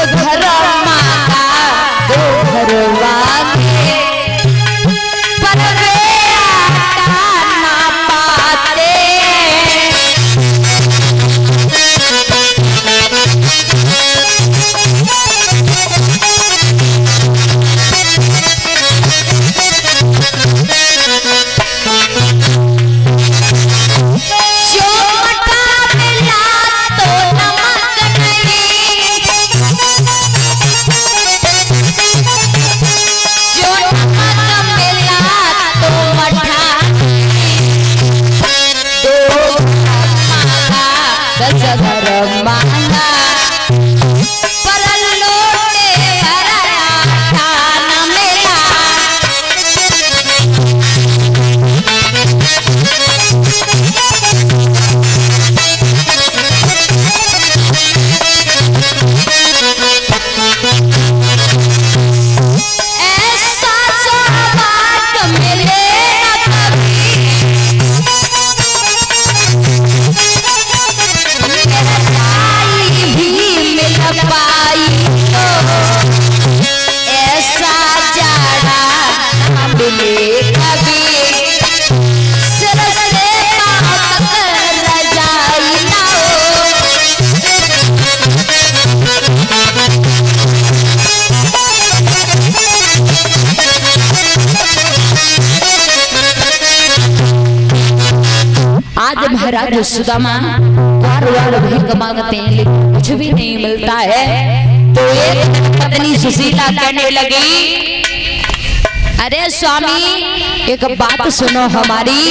घर मांगा दो घर वाले पर वे आटा ना पाते। आज महाराज सुदामा बार बार भीख मांगते हैं लेकिन कुछ भी नहीं मिलता है। तो एक पत्नी सुशीला कहने लगी, अरे स्वामी एक बात सुनो हमारी।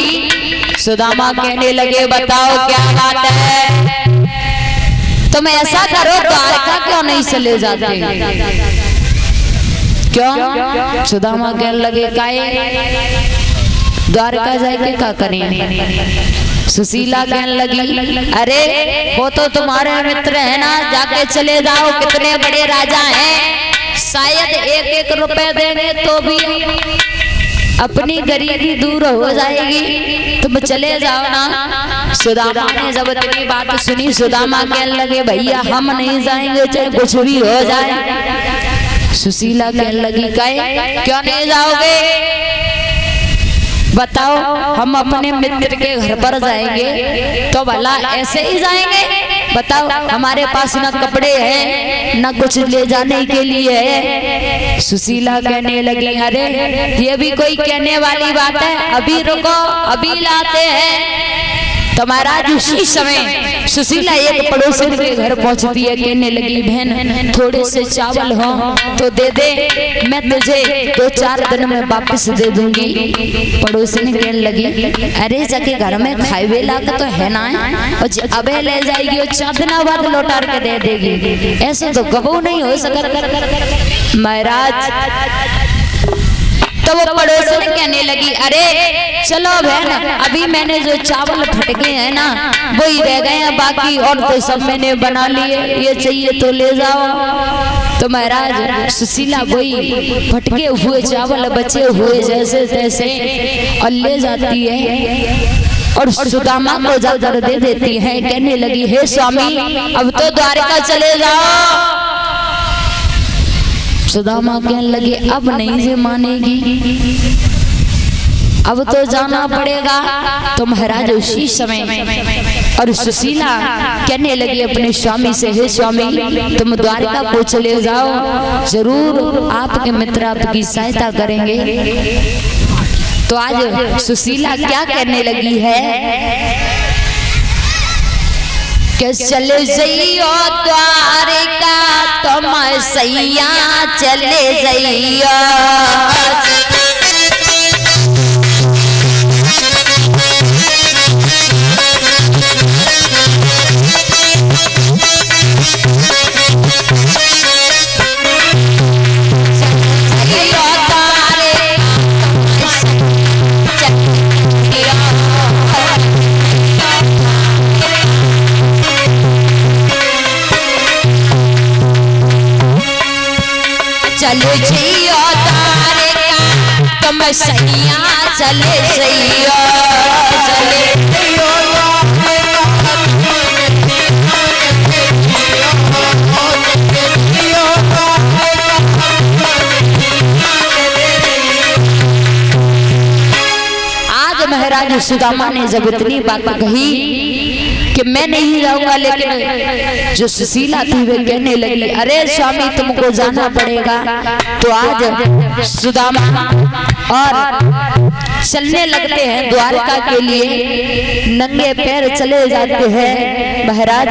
सुदामा कहने लगे, बताओ क्या बात है। तुम ऐसा करो, द्वारका क्यों नहीं चले जाते? क्यों? सुदामा कहने लगे, काहे द्वारका जाके क्या करें? सुशीला कहने लगी, अरे वो तो तुम्हारे मित्र है ना, जाके चले जाओ। कितने बड़े राजा हैं, शायद एक एक रुपए देंगे तो भी अपनी गरीबी दूर हो जाएगी। तुम चले जाओ ना। सुदामा ने जब इतनी बात सुनी, सुदामा कहने लगे, भैया हम नहीं जाएंगे चाहे कुछ भी हो जाए। सुशीला कहने लगी, क्यों नहीं जाओगे? बताओ, हम अपने मित्र के घर पर जाएंगे तो भला ऐसे ही जाएंगे? बताओ, हमारे पास ना कपड़े हैं ना कुछ ले जाने के लिए है। सुशीला कहने लगी, अरे ये भी कोई कहने वाली बात है, अभी रुको अभी लाते हैं। तो महाराज उसी समय सुशीला एक पड़ोसन के घर पहुंचती है। कहने लगी, बहन थोड़े से चावल हो तो दे दे, मैं तुझे 2-4 दिन में वापस दे दूंगी। पड़ोसन कहने लगी, अरे जाके घर में खाए लाख तो है ना, और अबे ले जाएगी और 4 दिन बाद लौटा के दे देगी। ऐसा तो कबू नहीं हो सकता महाराज। तो वो पड़ोसन कहने लगी, अरे चलो बहन, अभी मैंने जो चावल फटके हैं ना वही रह गए हैं, बाकी और तो सब मैंने बना लिए, ये चाहिए तो ले जाओ। तो महाराज सुशीला वही फटके हुए चावल बचे हुए जैसे तैसे और ले जाती है और सुदामा को जाकर दे देती है। कहने लगी, हे स्वामी अब तो द्वारका चले जाओ। सुदामा कहने लगे, अब नहीं से मानेगी, अब तो जाना पड़ेगा। तो महाराज उसी समय और सुशीला कहने लगी अपने स्वामी से, हे स्वामी तुम द्वारका को चले जाओ, जरूर आपके मित्र आपकी सहायता करेंगे। तो आज सुशीला क्या कहने लगी है कि चले जइयो द्वारका तुम सैया चले जइयो। चले जइयो द्वारका तुम सैया चले जइयो, चले जइयो द्वारका महाराज सुदामा ने जब इतनी बात कही कि मैं नहीं जाऊंगा, लेकिन जो सुशीला थी वे कहने लगी अरे स्वामी तुमको जाना पड़ेगा। तो आज सुदामा और चलने लगते हैं द्वारका के लिए, नंगे पैर चले जाते हैं महाराज।